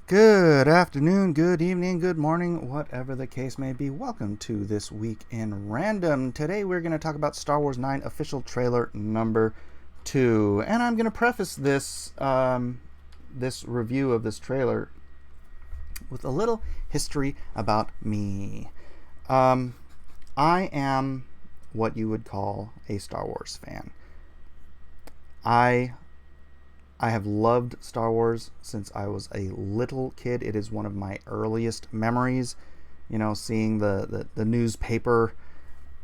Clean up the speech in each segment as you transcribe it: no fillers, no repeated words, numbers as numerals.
Good afternoon, good evening, good morning, whatever the case may be. Welcome to This Week in Random. Today we're going to talk about Star Wars 9 official trailer number 2. And I'm going to preface this review of this trailer with a little history about me. I am what you would call a Star Wars fan. I have loved Star Wars since I was a little kid. It is one of my earliest memories. You know, seeing the newspaper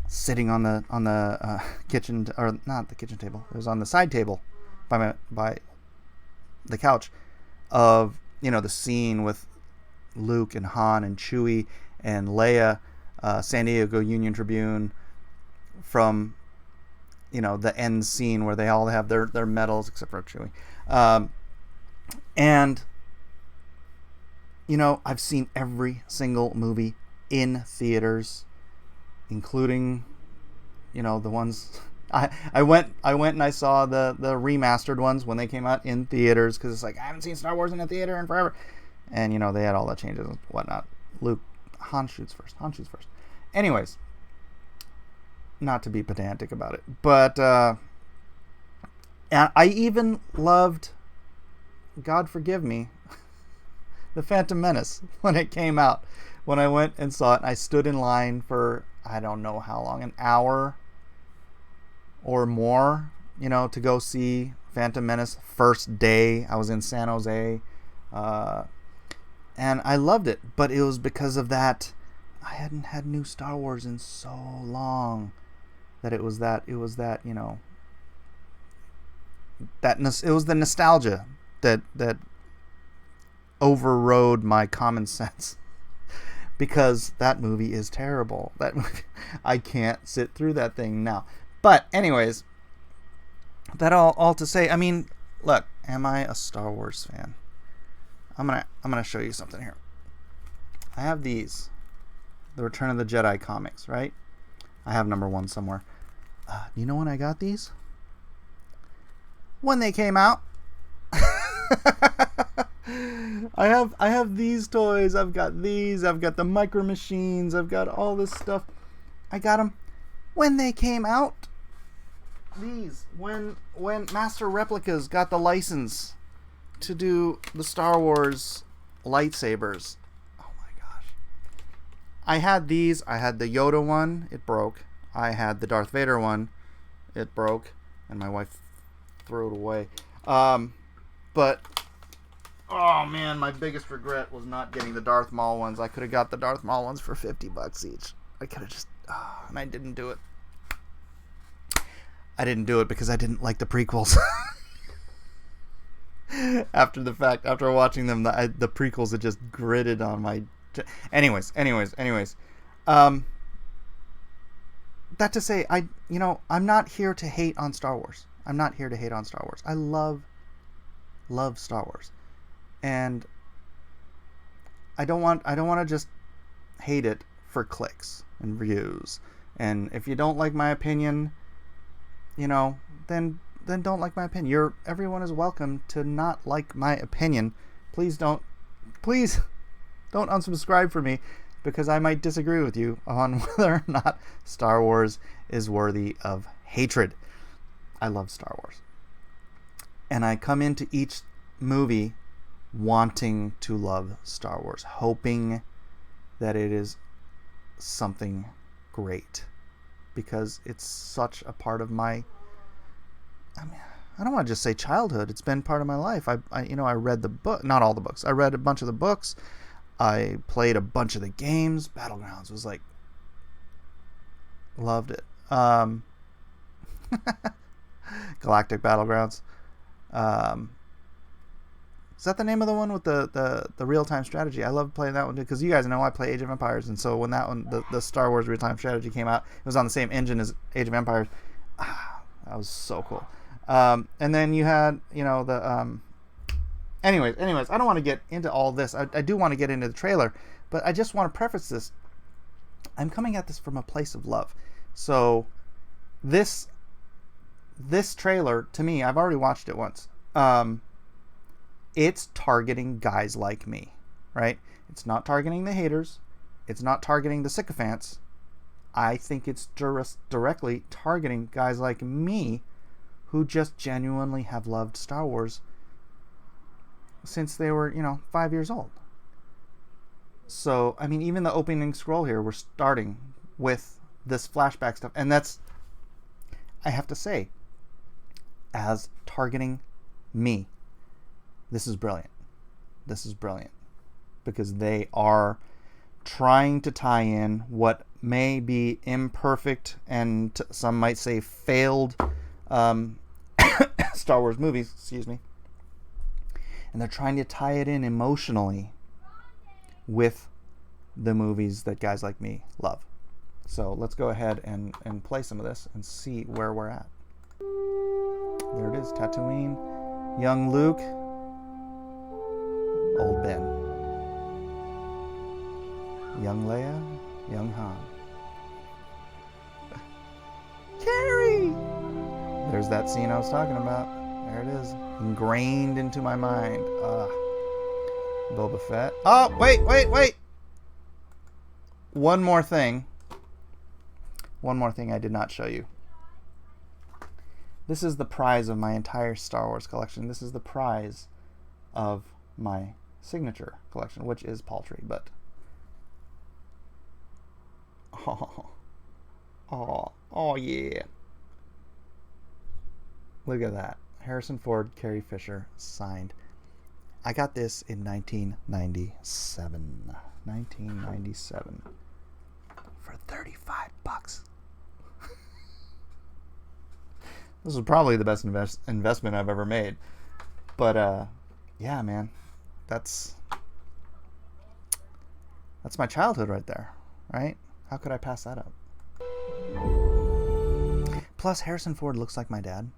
sitting on the kitchen, or not the kitchen table. It was on the side table by the couch of, you know, the scene with Luke and Han and Chewie and Leia, San Diego Union Tribune, from, you know, the end scene where they all have their medals except for Chewie. And, you know, I've seen every single movie in theaters, including, you know, the ones I went and I saw the remastered ones when they came out in theaters, because it's like, I haven't seen Star Wars in a theater in forever. And, you know, they had all the changes and whatnot. Han shoots first. Anyways, not to be pedantic about it, but and I even loved, God forgive me, The Phantom Menace when it came out. When I went and saw it, I stood in line for, I don't know how long, an hour or more, you know, to go see Phantom Menace. First day, I was in San Jose, and I loved it. But it was because of that, I hadn't had new Star Wars in so long, that it was that, you know, it was the nostalgia that overrode my common sense, because that movie is terrible. That movie, I can't sit through that thing now. But anyways, that all to say, I mean, look, am I a Star Wars fan? I'm gonna show you something here. I have these, the Return of the Jedi comics, right? I have number 1 somewhere. You know when I got these? When they came out. I have these toys. I've got these. I've got the Micro Machines. I've got all this stuff. I got them when they came out. These, when Master Replicas got the license to do the Star Wars lightsabers. Oh my gosh. I had these. I had the Yoda one. It broke. I had the Darth Vader one. It broke, and my wife threw it away. But oh man, my biggest regret was not getting the Darth Maul ones. I could have got the Darth Maul ones for $50 each. I could have just, and I didn't do it. I didn't do it because I didn't like the prequels. After the fact, after watching them, the prequels had just gritted on my. Anyways. That to say, I'm not here to hate on Star Wars. I love Star Wars, and I don't want to just hate it for clicks and views. And if you don't like my opinion, you know, then don't like my opinion. Everyone is welcome to not like my opinion. Please don't unsubscribe for me, because I might disagree with you on whether or not Star Wars is worthy of hatred. I love Star Wars. And I come into each movie wanting to love Star Wars, hoping that it is something great, because it's such a part of my, I mean, I don't want to just say childhood. It's been part of my life. I read the book, not all the books. I read a bunch of the books. I played a bunch of the games. Battlegrounds was like, loved it. Galactic Battlegrounds. Is that the name of the one with the real-time strategy? I love playing that one, because you guys know I play Age of Empires, and so when that one, the Star Wars real-time strategy came out, it was on the same engine as Age of Empires. That was so cool. And then you had, you know, the anyways, I don't want to get into all this. I do want to get into the trailer, but I just want to preface this. I'm coming at this from a place of love. So this trailer, to me, I've already watched it once. It's targeting guys like me. right? It's not targeting the haters. It's not targeting the sycophants. I think it's directly targeting guys like me who just genuinely have loved Star Wars since they were, 5 years old. So, I mean, even the opening scroll here, we're starting with this flashback stuff. And that's, I have to say, as targeting me, this is brilliant. This is brilliant. Because they are trying to tie in what may be imperfect and some might say failed Star Wars movies, and they're trying to tie it in emotionally with the movies that guys like me love. So let's go ahead and play some of this and see where we're at. There it is, Tatooine, young Luke, old Ben, young Leia, young Han. Carrie! There's that scene I was talking about. There it is. Ingrained into my mind. Boba Fett. Oh, wait. One more thing I did not show you. This is the prize of my entire Star Wars collection. This is the prize of my signature collection, which is paltry, but... Oh yeah. Look at that. Harrison Ford, Carrie Fisher, signed. I got this in 1997. 1997. For $35. This was probably the best investment I've ever made. But, yeah, man. That's my childhood right there, right? How could I pass that up? Plus, Harrison Ford looks like my dad.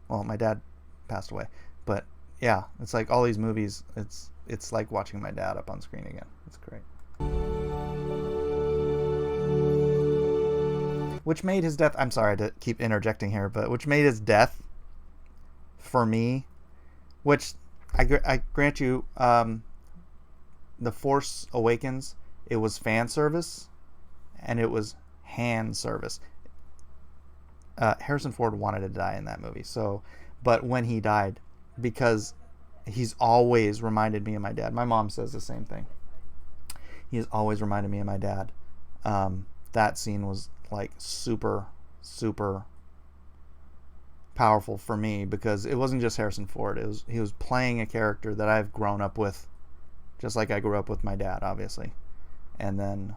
Well, my dad passed away, but yeah, it's like all these movies. It's like watching my dad up on screen again. It's great. Which made his death. I'm sorry to keep interjecting here, but which made his death for me, which I grant you, The Force Awakens. It was fan service, and it was hand service. Harrison Ford wanted to die in that movie, but when he died, because he's always reminded me of my dad. My mom says the same thing. He's always reminded me of my dad. That scene was like super, super powerful for me because it wasn't just Harrison Ford. He was playing a character that I've grown up with, just like I grew up with my dad, obviously. And then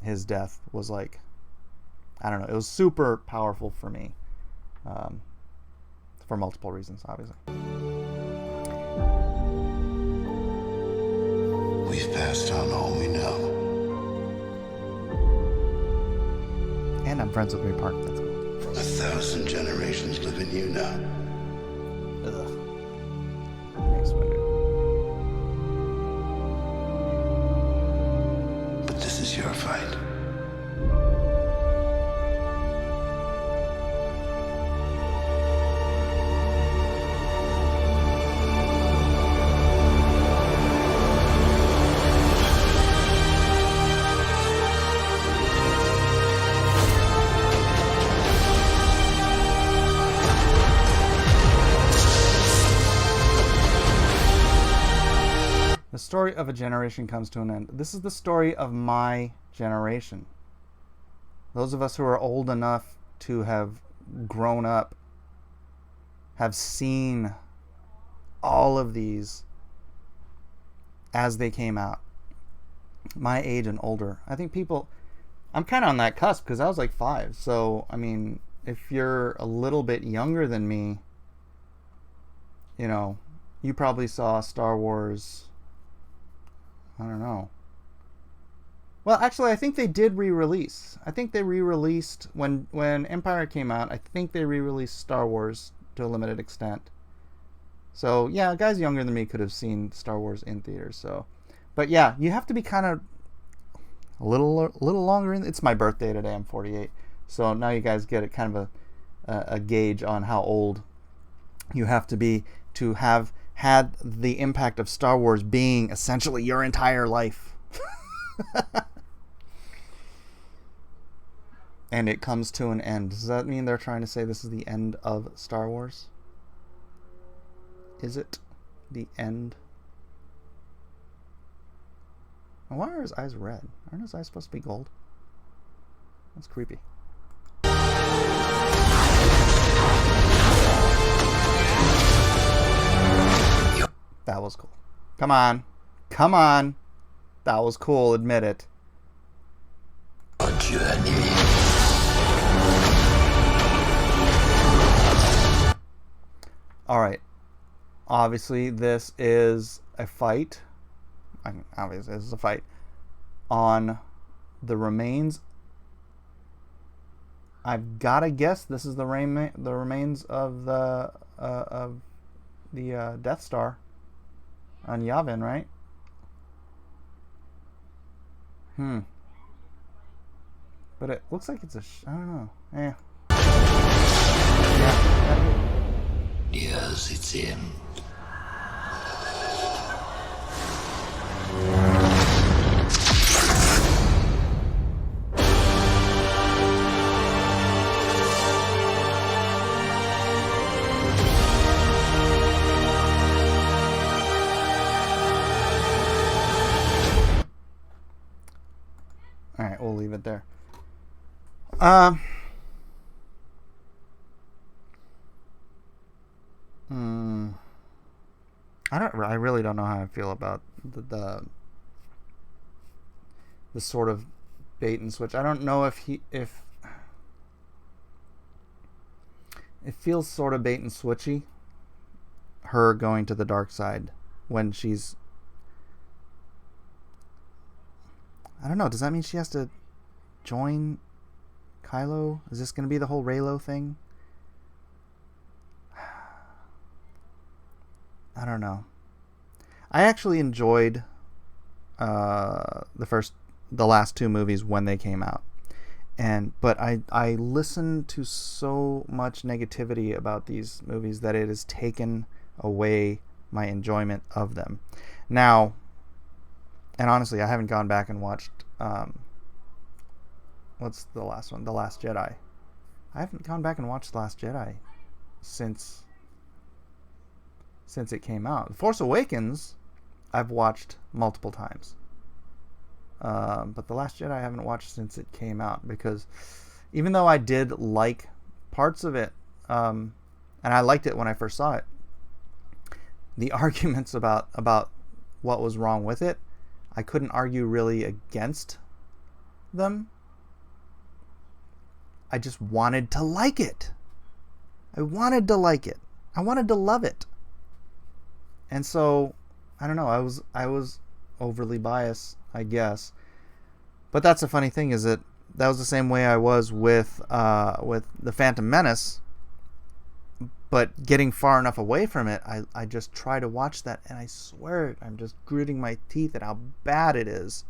his death was like, I don't know. It was super powerful for me, for multiple reasons, obviously. We've passed on all we know. And I'm friends with Ray Park. That's cool. 1,000 generations live in you now. Ugh. Mace Windu. But this is your fight. The story of a generation comes to an end. This is the story of my generation. Those of us who are old enough to have grown up, have seen all of these as they came out. My age and older. I think I'm kind of on that cusp because I was like 5. So, I mean, if you're a little bit younger than me, you probably saw Star Wars... I don't know. Well, actually, I think they did re-release. I think they re-released when Empire came out. I think they re-released Star Wars to a limited extent. So yeah, guys younger than me could have seen Star Wars in theaters. So, but yeah, you have to be kind of a little longer. It's my birthday today. I'm 48. So now you guys get kind of a gauge on how old you have to be to have had the impact of Star Wars being essentially your entire life. And it comes to an end. Does that mean they're trying to say this is the end of Star Wars? Is it the end? Why are his eyes red? Aren't his eyes supposed to be gold? That's creepy. That was cool. Come on. Come on. That was cool. Admit it. A journey. Alright. Obviously, this is a fight. Obviously, this is a fight on the remains. I've got to guess this is the remains of the Death Star on Yavin, right? But it looks like it's I don't know. Yeah. Yes, it's him. All right, we'll leave it there. I really don't know how I feel about the sort of bait and switch. I don't know if it feels sort of bait and switchy, her going to the dark side when she's, I don't know, does that mean she has to join Kylo? Is this going to be the whole Reylo thing? I don't know. I actually enjoyed the last two movies when they came out, but I listened to so much negativity about these movies that it has taken away my enjoyment of them. Now, and honestly, I haven't gone back and watched what's the last one? The Last Jedi. I haven't gone back and watched The Last Jedi since it came out. The Force Awakens I've watched multiple times. But The Last Jedi I haven't watched since it came out, because even though I did like parts of it, and I liked it when I first saw it, the arguments about what was wrong with it, I couldn't argue really against them. I just wanted to like it. I wanted to like it. I wanted to love it. And so, I don't know, I was overly biased, I guess. But that's the funny thing, is that was the same way I was with The Phantom Menace. But getting far enough away from it, I just try to watch that, and I swear I'm just gritting my teeth at how bad it is.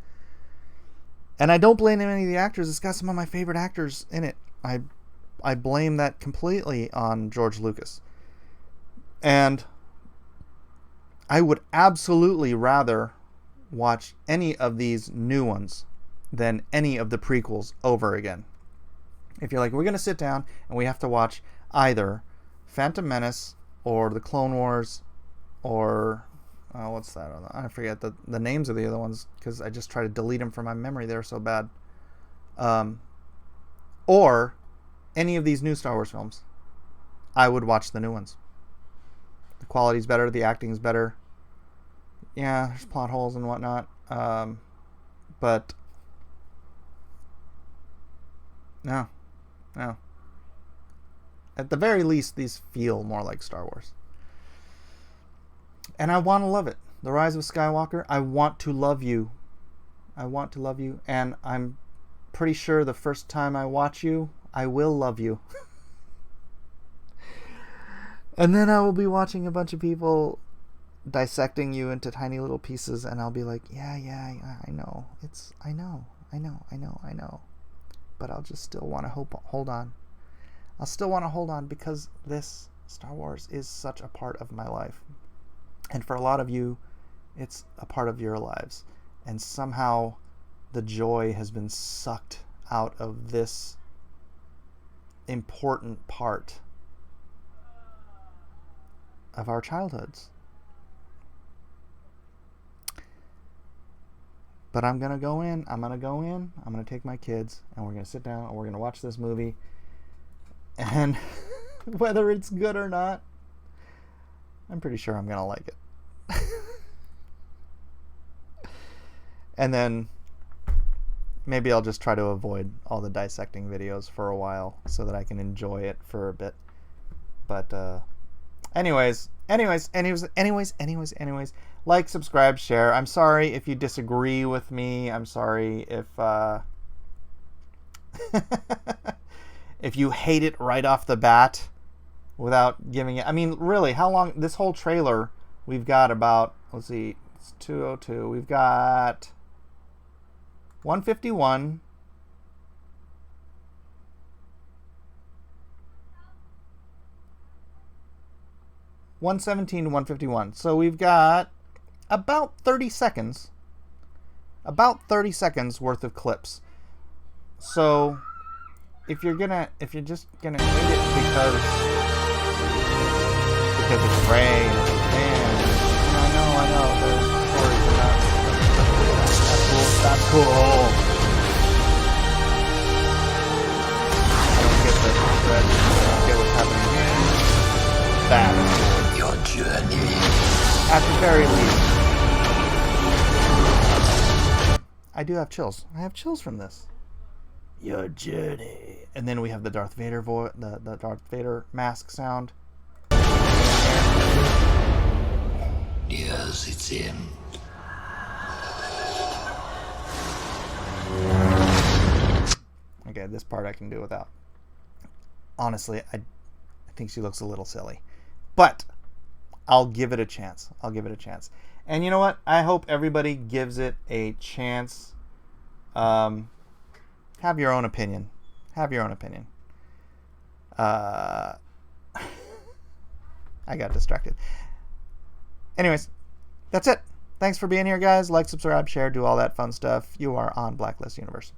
And I don't blame any of the actors. It's got some of my favorite actors in it. I blame that completely on George Lucas. And I would absolutely rather watch any of these new ones than any of the prequels over again. If you're like, we're going to sit down and we have to watch either Phantom Menace or the Clone Wars or what's that? I forget the names of the other ones, because I just try to delete them from my memory. They're so bad. Or any of these new Star Wars films, I would watch the new ones. The quality's better, the acting's better. Yeah, there's plot holes and whatnot. But no. At the very least, these feel more like Star Wars. And I want to love it. The Rise of Skywalker, I want to love you. I want to love you. And I'm pretty sure the first time I watch you, I will love you. And then I will be watching a bunch of people dissecting you into tiny little pieces, and I'll be like, yeah, I know. I know. But I'll just still want to hold on. I'll still want to hold on, because this Star Wars is such a part of my life. And for a lot of you, it's a part of your lives. And somehow the joy has been sucked out of this important part of our childhoods. But I'm going to go in. I'm going to take my kids, and we're going to sit down, and we're going to watch this movie. And whether it's good or not, I'm pretty sure I'm going to like it. And then maybe I'll just try to avoid all the dissecting videos for a while so that I can enjoy it for a bit. But anyways, like, subscribe, share. I'm sorry if you disagree with me. I'm sorry if if you hate it right off the bat without giving it. I mean, really, how long? This whole trailer, we've got about, let's see, it's 2:02. We've got 151. $117 to $151. So we've got about 30 seconds. About 30 seconds worth of clips. So if you're just gonna hate it because it's Ray and it's a fan, I know the stories are not. That's cool. I don't get the thread. I don't get what's happening here. That is cool. Your journey. At the very least. I do have chills. I have chills from this. Your journey. And then we have the Darth Vader the Darth Vader mask sound. Yes, it's him. Okay, this part I can do without. Honestly, I think she looks a little silly. But I'll give it a chance. And you know what? I hope everybody gives it a chance. Have your own opinion. I got distracted. Anyways, that's it. Thanks for being here, guys. Like, subscribe, share, do all that fun stuff. You are on Blacklist Universe.